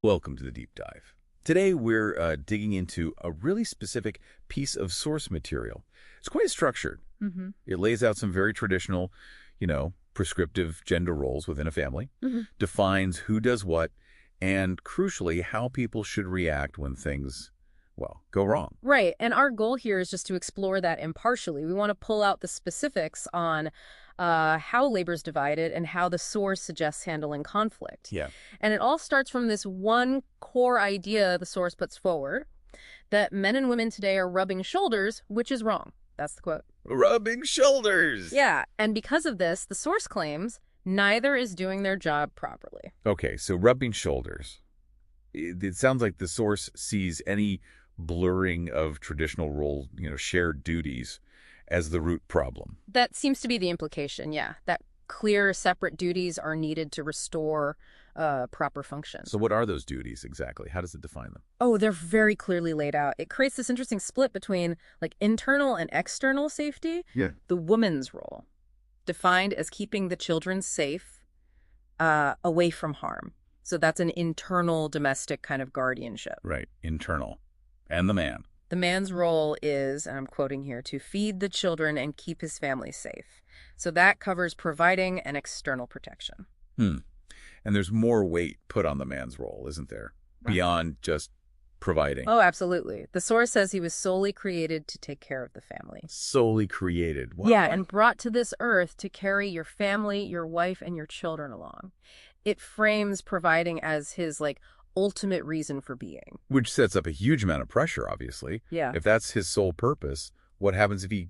Welcome to the deep dive. Today we're digging into a really specific piece of source material. It's quite structured. It lays out some very traditional, prescriptive gender roles within a family, defines who does what, and crucially, how people should react when things, well, go wrong. Right. And our goal here is just to explore that impartially. We want to pull out the specifics on how labor is divided and how the source suggests handling conflict. Yeah. And it all starts from this one core idea the source puts forward, that men and women today are rubbing shoulders, which is wrong. That's the quote. Rubbing shoulders! Yeah. And because of this, the source claims neither is doing their job properly. Okay, so rubbing shoulders. It sounds like the source sees any blurring of traditional role, shared duties as the root problem. That seems to be the implication, yeah. That clear, separate duties are needed to restore proper function. So what are those duties exactly? How does it define them? Oh, they're very clearly laid out. It creates this interesting split between internal and external safety. Yeah. The woman's role, defined as keeping the children safe, away from harm. So that's an internal domestic kind of guardianship. Right, internal. And the man. The man's role is, and I'm quoting here, to feed the children and keep his family safe. So that covers providing and external protection. And there's more weight put on the man's role, isn't there? Right. Beyond just providing. Oh, absolutely. The source says he was solely created to take care of the family. Solely created. Wow. Yeah, and brought to this earth to carry your family, your wife, and your children along. It frames providing as his, ultimate reason for being. Which sets up a huge amount of pressure, obviously. Yeah. If that's his sole purpose, what happens if he,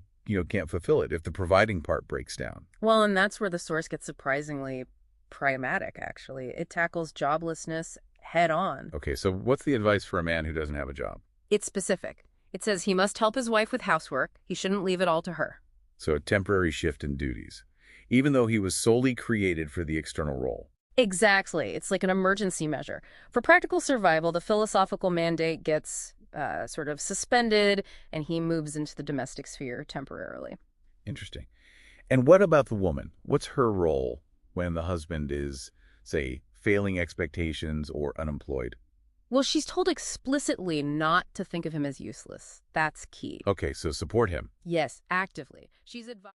can't fulfill it, if the providing part breaks down? Well, and that's where the source gets surprisingly pragmatic, actually. It tackles joblessness head on. Okay, so what's the advice for a man who doesn't have a job? It's specific. It says he must help his wife with housework. He shouldn't leave it all to her. So a temporary shift in duties, even though he was solely created for the external role. Exactly. It's like an emergency measure. For practical survival, the philosophical mandate gets sort of suspended, and he moves into the domestic sphere temporarily. Interesting. And what about the woman? What's her role when the husband is, say, failing expectations or unemployed? Well, she's told explicitly not to think of him as useless. That's key. Okay, so support him. Yes, actively. She's advised.